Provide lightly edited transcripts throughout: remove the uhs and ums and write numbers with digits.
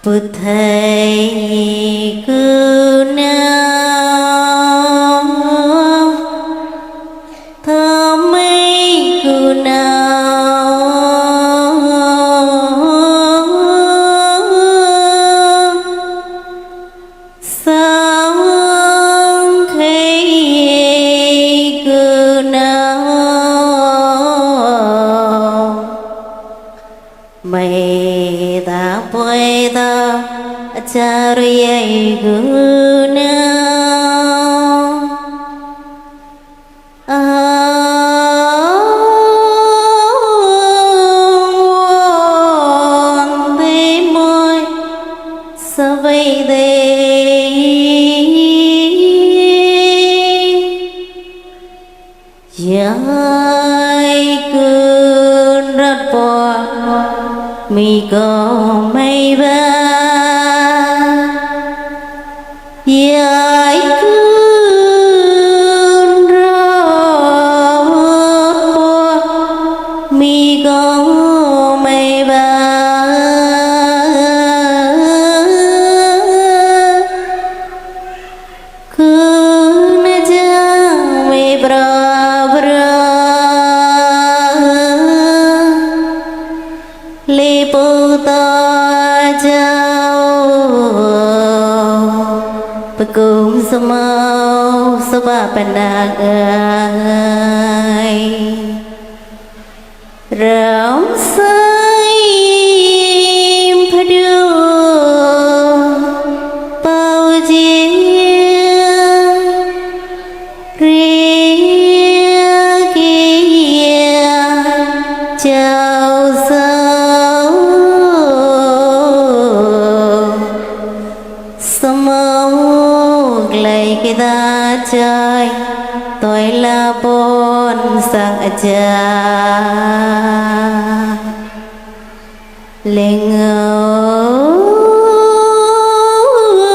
Buddhai Kunam Thamai Kunam Sankhai Kunam Mày ta bôi ta Acharya Kunam Thế môi sa vây đề Giải cơn rất bò mi có mây ba Giải cơn rất bò mi có mây ba Cơn chẳng mây bra Lipu ta chao Pekum semau sebab pendagai Ram sayim padu Pau jia Ria kia Chao sao Semau glai kita chơi Tôi là bốn sang aja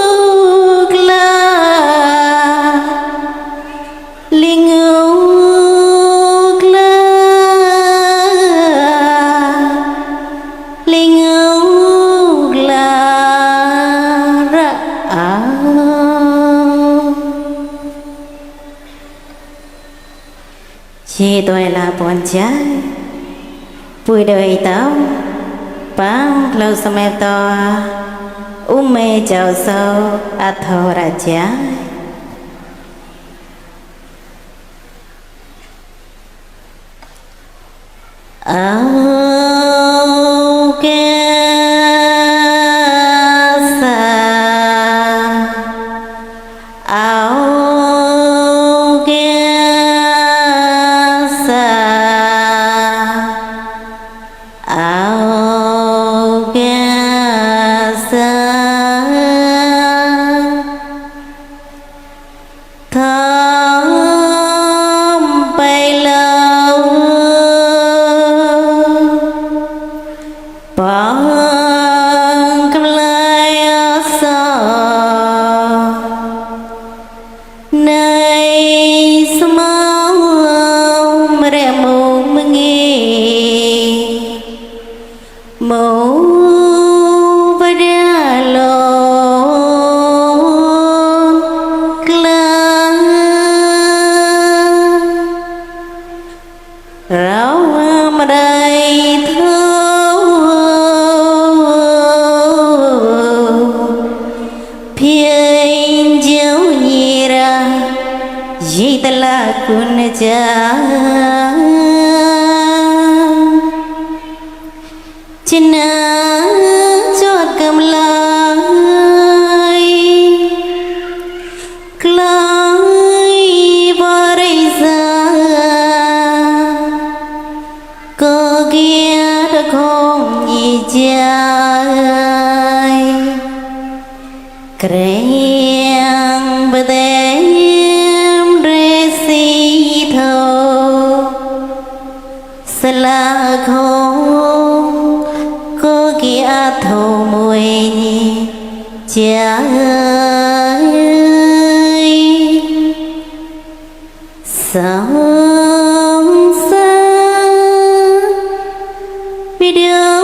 Linguk la Linguk la Linguk la ra Chỉ tôi là bọn trái Vui đời tao Bang lâu xa mẹ to Mê chào sâu A thô ra trái Áo kê xa Áo kê xa Áo kê xa Thăm bay lâu Bằng cầm lại asa Này semau meremu mengi Mau pada lo kelang Rau merai thâu Phiên chiếu nhì ra Dĩ ta là quân cha Trên á chót cầm lại Clay bà rây ra Có kia đã không nhì chạy Kreng bà đêm rê si thâu Sala không Có kia thâu mùi nhì chạy Sống xa Video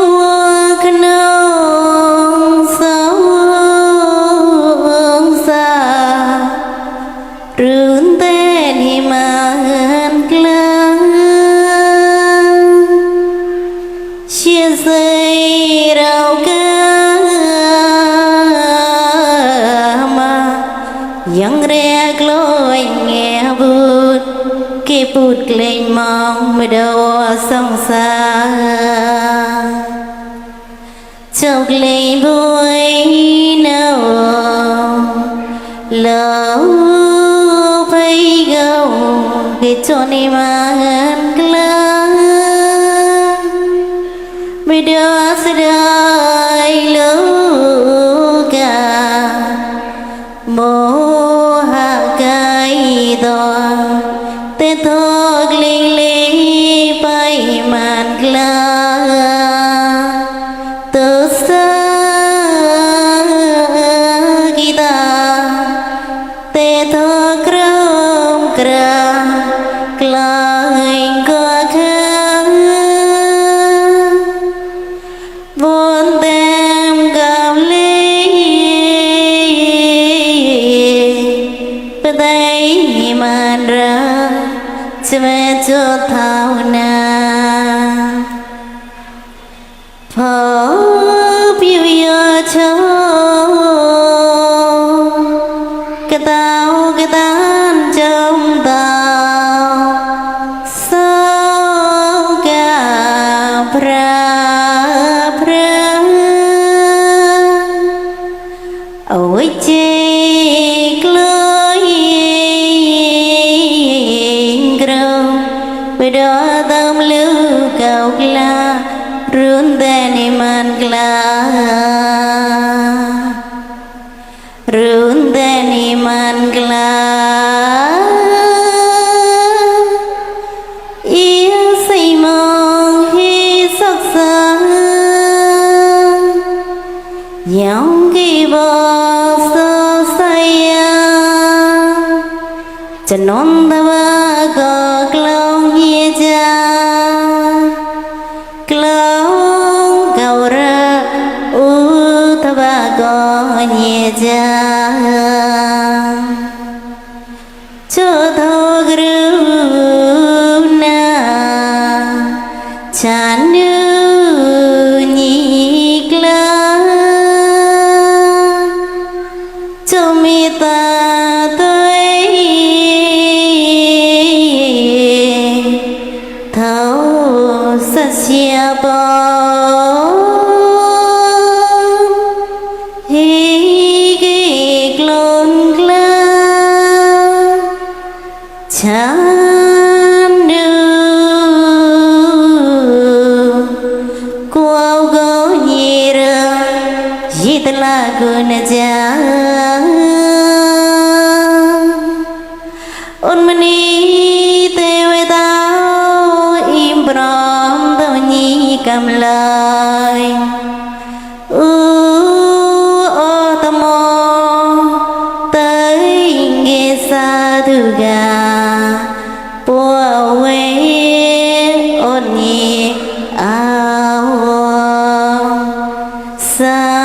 khăn nông xa rau kama yang rek loi nghe bút kê bút lên mong mới đâu sông xa chọc lên vui nào lâu phải gâu cái cho ni mà ngàn glơ mới đâu sẽ đợi lâu cả mô hạ cái đó tê thog linh linh bay màn glơ từ xa kita tê thog krom kra klai qua khang vốn tem gặp lý bên đây màn ra cho mẹ cho thao na phở biểu yêu cho cái tan trong tao sao cả pra ôi chê lối grâu bây đó tâm lưu cao la run tani man kla run tani man kla ia say mong hi sắc xa dòng kỳ bò sơ say cho non ta ba có clown hi cha clown cầu ra u ta ba có nhẹ cha cho thô gru na chan nu nhị kla cho mi ta tới thâu sa chia bò hi ki klon kla chan nu quao go nhị ra yết la gun ja ôn mani te ve tao im bram tao nhi cầm lời ô tamo tới nghe xa thư gà bùa quê ôn nhi ao xa